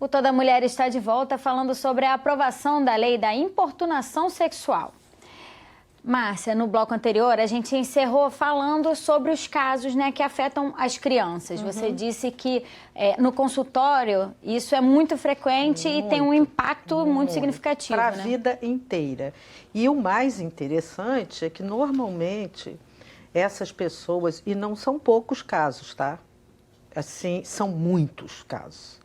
Doutor da Mulher está de volta falando sobre a aprovação da lei da importunação sexual. Márcia, no bloco anterior a gente encerrou falando sobre os casos, né, que afetam as crianças. Você disse que no consultório isso é muito frequente e tem um impacto muito significativo. Para a né? vida inteira. E o mais interessante é que normalmente essas pessoas, e não são poucos casos, tá? Assim, são muitos casos.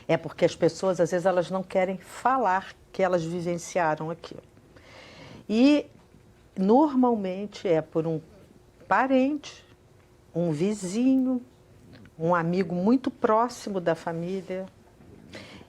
É porque as pessoas, às vezes, elas não querem falar que elas vivenciaram aquilo. E, normalmente, é por um parente, um vizinho, um amigo muito próximo da família.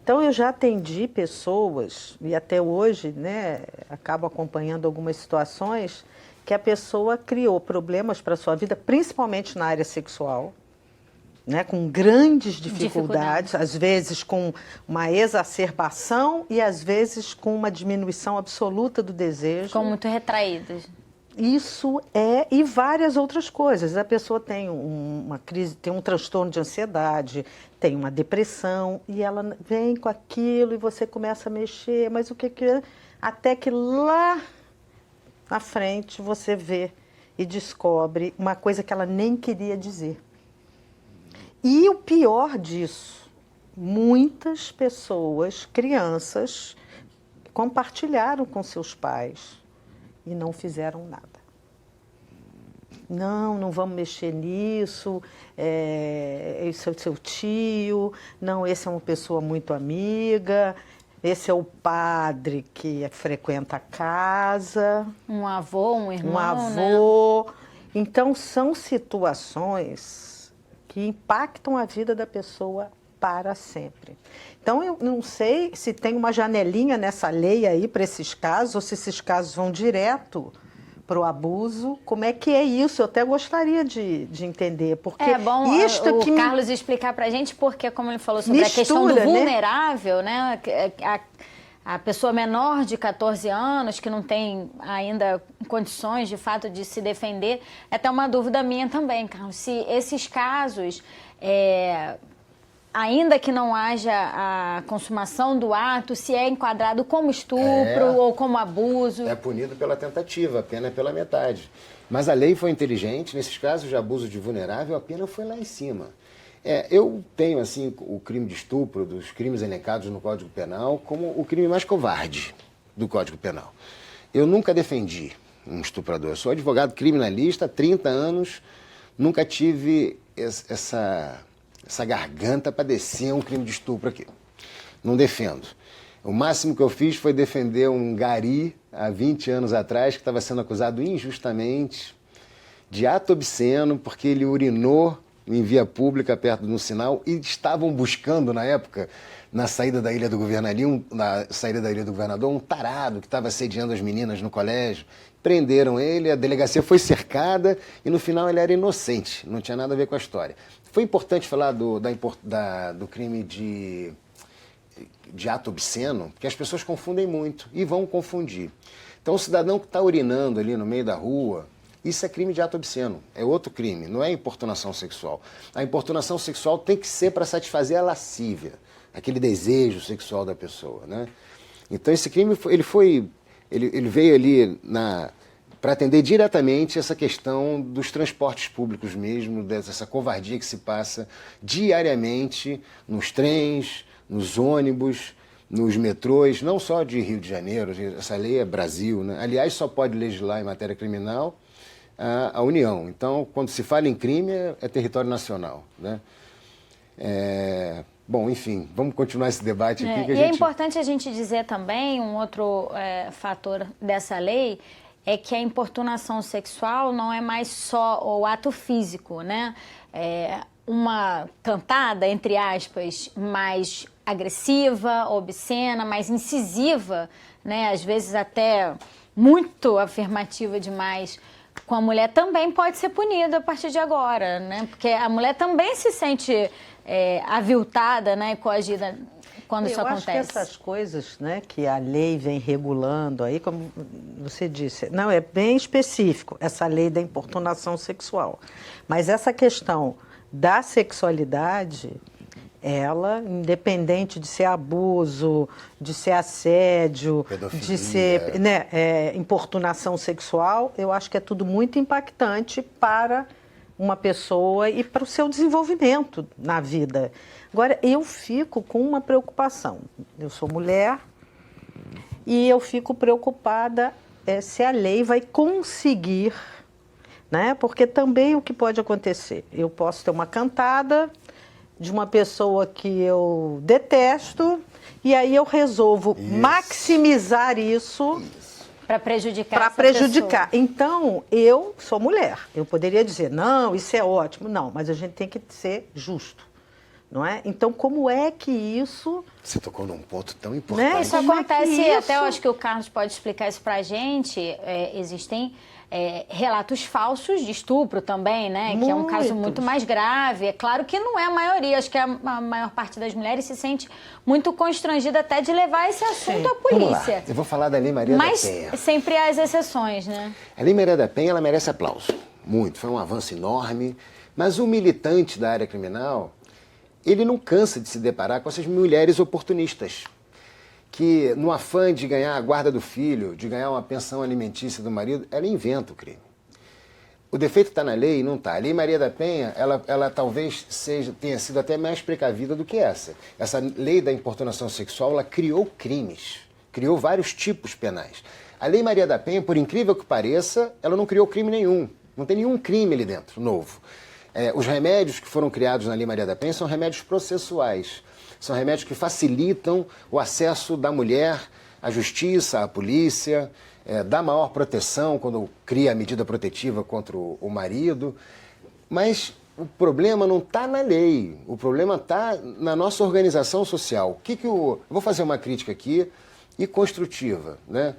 Então, eu já atendi pessoas, e até hoje, né, acabo acompanhando algumas situações, que a pessoa criou problemas para a sua vida, principalmente na área sexual, né, com grandes dificuldades, às vezes com uma exacerbação e às vezes com uma diminuição absoluta do desejo. Ficam muito retraídas. Isso e várias outras coisas. A pessoa tem uma crise, tem um transtorno de ansiedade, tem uma depressão e ela vem com aquilo e você começa a mexer, mas o que é? Até que lá na frente você vê e descobre uma coisa que ela nem queria dizer. E o pior disso, muitas pessoas, crianças, compartilharam com seus pais e não fizeram nada. Não vamos mexer nisso, esse é o seu tio, não, esse é uma pessoa muito amiga, esse é o padre que frequenta a casa. Um avô, um irmão, um avô. Né? Então, são situações que impactam a vida da pessoa para sempre. Então, eu não sei se tem uma janelinha nessa lei aí para esses casos, ou se esses casos vão direto para o abuso. Como é que é isso? Eu até gostaria de entender. Porque é bom isto o que Carlos explicar para a gente, porque, como ele falou sobre a questão do vulnerável, né? A pessoa menor de 14 anos, que não tem ainda condições, de fato, de se defender, é até uma dúvida minha também, Carlos. Se esses casos, ainda que não haja a consumação do ato, se é enquadrado como estupro ou como abuso. É punido pela tentativa, a pena é pela metade. Mas a lei foi inteligente, nesses casos de abuso de vulnerável, a pena foi lá em cima. Eu tenho, assim, o crime de estupro, dos crimes elencados no Código Penal, como o crime mais covarde do Código Penal. Eu nunca defendi um estuprador. Eu sou advogado criminalista há 30 anos, nunca tive essa garganta para descer um crime de estupro aqui. Não defendo. O máximo que eu fiz foi defender um gari, há 20 anos atrás, que estava sendo acusado injustamente de ato obsceno, porque ele urinou em via pública, perto do sinal, e estavam buscando, na época, na saída da Ilha do Governador, um tarado que estava assediando as meninas no colégio. Prenderam ele, a delegacia foi cercada e, no final, ele era inocente, não tinha nada a ver com a história. Foi importante falar do crime de ato obsceno, porque as pessoas confundem muito e vão confundir. Então, o cidadão que está urinando ali no meio da rua, isso é crime de ato obsceno, é outro crime, não é importunação sexual. A importunação sexual tem que ser para satisfazer a lascívia, aquele desejo sexual da pessoa, né? Então esse crime ele veio ali para atender diretamente essa questão dos transportes públicos mesmo, dessa covardia que se passa diariamente nos trens, nos ônibus, nos metrôs, não só de Rio de Janeiro, essa lei é Brasil, né? Aliás, só pode legislar em matéria criminal a União. Então, quando se fala em crime, é território nacional, né? Bom, enfim, vamos continuar esse debate aqui. É importante a gente dizer também, um outro fator dessa lei, é que a importunação sexual não é mais só o ato físico, né? Uma cantada, entre aspas, mais agressiva, obscena, mais incisiva, né? Às vezes até muito afirmativa demais, com a mulher também pode ser punida a partir de agora, né? Porque a mulher também se sente aviltada, né, e coagida quando isso acontece. Eu acho que essas coisas, né, que a lei vem regulando aí, como você disse, não, é bem específico, essa lei da importunação sexual. Mas essa questão da sexualidade Ela, independente de ser abuso, de ser assédio, Pedofilia. de ser importunação sexual, eu acho que é tudo muito impactante para uma pessoa e para o seu desenvolvimento na vida. Agora, eu fico com uma preocupação. Eu sou mulher e eu fico preocupada se a lei vai conseguir, né? Porque também o que pode acontecer? Eu posso ter uma cantada de uma pessoa que eu detesto e aí eu resolvo maximizar isso para prejudicar para prejudicar. Então, eu sou mulher. Eu poderia dizer, não, isso é ótimo. Não, mas a gente tem que ser justo, não é? Então, como é que isso... Você tocou num ponto tão importante. Né? Isso acontece, até eu acho que o Carlos pode explicar isso para a gente. Existem relatos falsos de estupro também, né? Que é um caso muito mais grave. É claro que não é a maioria. Acho que a maior parte das mulheres se sente muito constrangida até de levar esse assunto à polícia. Vamos lá. Eu vou falar da Lei Maria da Penha. Mas sempre há as exceções, né? A Lei Maria da Penha, ela merece aplauso. Muito. Foi um avanço enorme. Mas o militante da área criminal, ele não cansa de se deparar com essas mulheres oportunistas que, no afã de ganhar a guarda do filho, de ganhar uma pensão alimentícia do marido, ela inventa o crime. O defeito está na lei? Não está. A Lei Maria da Penha, ela talvez tenha sido até mais precavida do que essa. Essa lei da importunação sexual, ela criou crimes, criou vários tipos penais. A Lei Maria da Penha, por incrível que pareça, ela não criou crime nenhum. Não tem nenhum crime ali dentro, novo. Os remédios que foram criados na Lei Maria da Penha são remédios processuais. São remédios que facilitam o acesso da mulher à justiça, à polícia, dá maior proteção quando cria a medida protetiva contra o marido. Mas o problema não está na lei, o problema está na nossa organização social. Eu vou fazer uma crítica aqui e construtiva, né?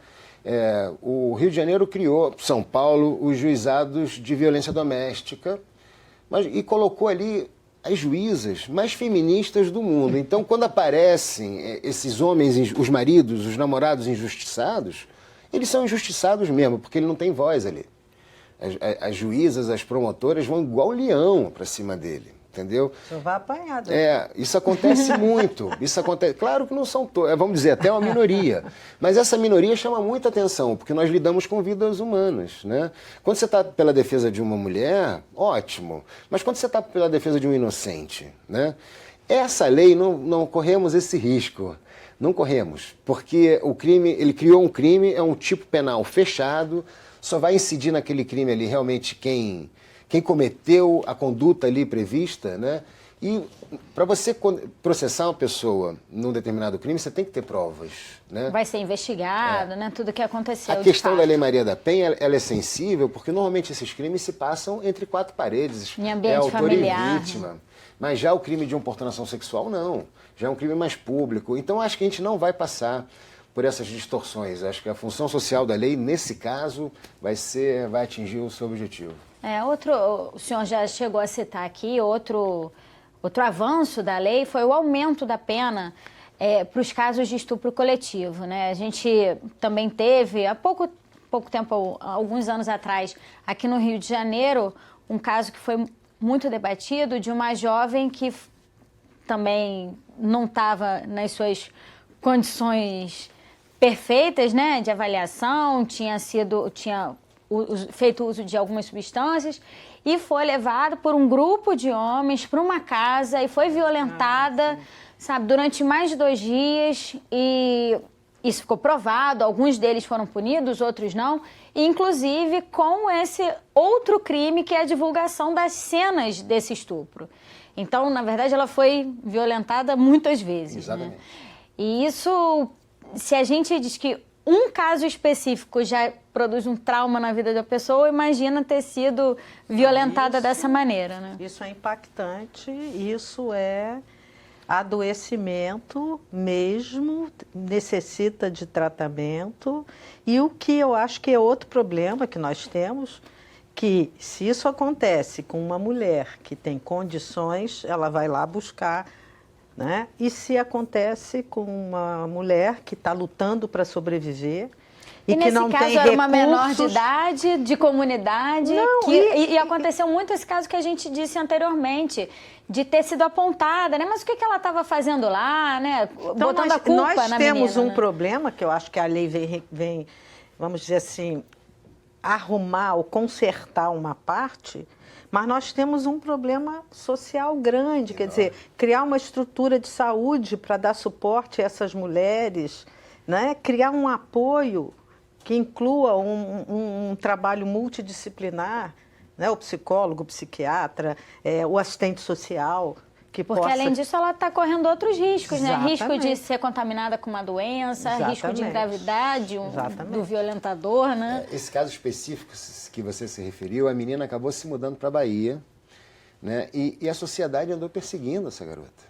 O Rio de Janeiro criou, São Paulo, os juizados de violência doméstica, e colocou ali as juízas mais feministas do mundo. Então, quando aparecem esses homens, os maridos, os namorados injustiçados, eles são injustiçados mesmo, porque ele não tem voz ali. As juízas, as promotoras vão igual leão para cima dele, entendeu? Só vai apanhar. Isso acontece muito. Isso acontece. Claro que não são todos, vamos dizer, até uma minoria. Mas essa minoria chama muita atenção, porque nós lidamos com vidas humanas, né? Quando você está pela defesa de uma mulher, ótimo. Mas quando você está pela defesa de um inocente, né? Essa lei, não corremos esse risco. Não corremos, porque o crime, ele criou um crime, é um tipo penal fechado, só vai incidir naquele crime ali realmente quem cometeu a conduta ali prevista, né? E para você processar uma pessoa num determinado crime, você tem que ter provas, né? Vai ser investigado, né? Tudo que aconteceu. A questão da Lei Maria da Penha, ela é sensível, porque normalmente esses crimes se passam entre quatro paredes. Em ambiente autor familiar. E vítima. Mas já o crime de importunação sexual, não. Já é um crime mais público. Então, acho que a gente não vai passar por essas distorções. Acho que a função social da lei, nesse caso, vai atingir o seu objetivo. O senhor já chegou a citar aqui, outro avanço da lei foi o aumento da pena para os casos de estupro coletivo, né? A gente também teve, há pouco tempo, alguns anos atrás, aqui no Rio de Janeiro, um caso que foi muito debatido de uma jovem que também não estava nas suas condições perfeitas, né, de avaliação, tinha feito uso de algumas substâncias e foi levado por um grupo de homens para uma casa e foi violentada, sabe, durante mais de 2 dias, e isso ficou provado, alguns deles foram punidos, outros não, inclusive com esse outro crime que é a divulgação das cenas desse estupro. Então, na verdade, ela foi violentada muitas vezes. Exatamente. Né? E isso, se a gente diz que um caso específico já produz um trauma na vida da pessoa, imagina ter sido violentada dessa maneira, né? Isso é impactante, isso é adoecimento mesmo, necessita de tratamento. E o que eu acho que é outro problema que nós temos, que se isso acontece com uma mulher que tem condições, ela vai lá buscar, né? E se acontece com uma mulher que está lutando para sobreviver e que nesse não caso tem era uma menor de recursos. idade, de comunidade, Não, e aconteceu muito esse caso que a gente disse anteriormente, de ter sido apontada, né? Mas o que ela estava fazendo lá, né? Então, Botando a culpa nós na temos menina, um né? problema, que eu acho que a lei vem, vamos dizer assim, arrumar ou consertar uma parte, mas nós temos um problema social grande, quer dizer, criar uma estrutura de saúde para dar suporte a essas mulheres, né? Criar um apoio que inclua um trabalho multidisciplinar, né? O psicólogo, o psiquiatra, o assistente social, que Porque, possa... além disso, ela está correndo outros riscos, né? Risco de Exatamente. ser contaminada com uma doença, risco de Exatamente. engravidar do violentador, né? Esse caso específico que você se referiu, a menina acabou se mudando para a Bahia, né? E a sociedade andou perseguindo essa garota.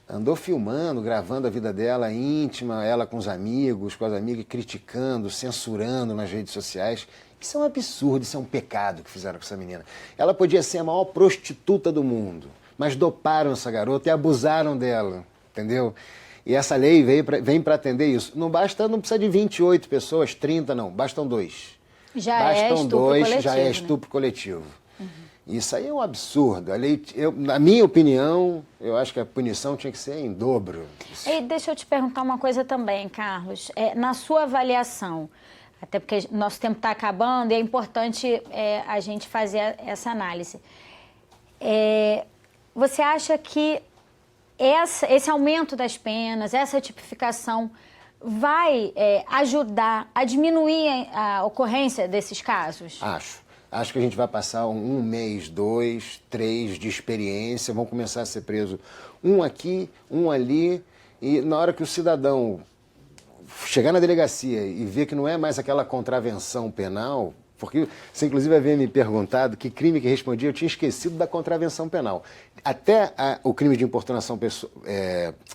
Andou filmando, gravando a vida dela íntima, ela com os amigos, com as amigas, criticando, censurando nas redes sociais. Isso é um absurdo, isso é um pecado que fizeram com essa menina. Ela podia ser a maior prostituta do mundo, mas doparam essa garota e abusaram dela, entendeu? E essa lei vem para atender isso. Não precisa de 28 pessoas, 30 não, bastam 2. Bastam 2, já é estupro coletivo. Isso aí é um absurdo. A lei, na minha opinião, eu acho que a punição tinha que ser em dobro. E deixa eu te perguntar uma coisa também, Carlos. Na sua avaliação, até porque nosso tempo está acabando e é importante a gente fazer essa análise. Você acha que esse aumento das penas, essa tipificação, vai ajudar a diminuir a ocorrência desses casos? Acho que a gente vai passar 1 mês, 2, 3 de experiência, vão começar a ser presos um aqui, um ali, e na hora que o cidadão chegar na delegacia e ver que não é mais aquela contravenção penal, porque você inclusive havia me perguntado que crime que respondia, eu tinha esquecido da contravenção penal. Até o crime de importunação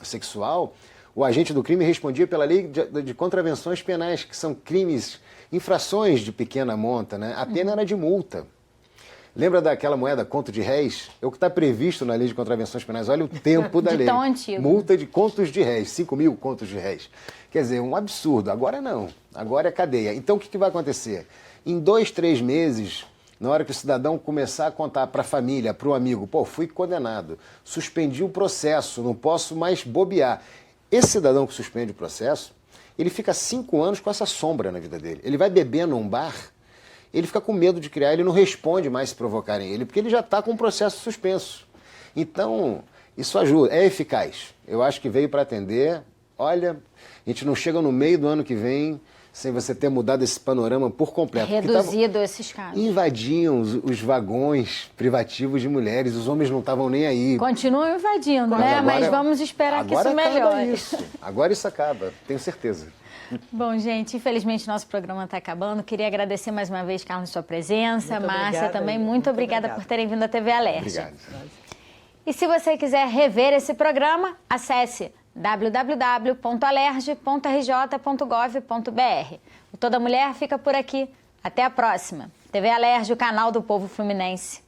sexual, o agente do crime respondia pela lei de contravenções penais, que são crimes, infrações de pequena monta, né? A pena era de multa. Lembra daquela moeda conto de réis? É o que está previsto na lei de contravenções penais. Olha o tempo da lei. Tão antigo. Multa de contos de réis, 5.000 contos de réis. Quer dizer, um absurdo. Agora não. Agora é cadeia. Então o que vai acontecer? Em 2, 3 meses, na hora que o cidadão começar a contar para a família, para o amigo, fui condenado, suspendi o processo, não posso mais bobear. Esse cidadão que suspende o processo, ele fica 5 anos com essa sombra na vida dele. Ele vai beber num bar, ele fica com medo de criar, ele não responde mais se provocarem ele, porque ele já está com o processo suspenso. Então, isso ajuda, é eficaz. Eu acho que veio para atender. Olha, a gente não chega no meio do ano que vem sem você ter mudado esse panorama por completo. Reduzido esses casos. Invadiam os vagões privativos de mulheres, os homens não estavam nem aí. Continuam invadindo, né? Mas vamos esperar que isso melhore. Agora isso acaba, tenho certeza. Bom, gente, infelizmente nosso programa está acabando. Queria agradecer mais uma vez, Carlos, sua presença. Márcia também, muito obrigada por terem vindo à TV Alerj. Obrigado. E se você quiser rever esse programa, acesse www.alerj.rj.gov.br. O Toda Mulher fica por aqui. Até a próxima. TV Alerj, o canal do povo fluminense.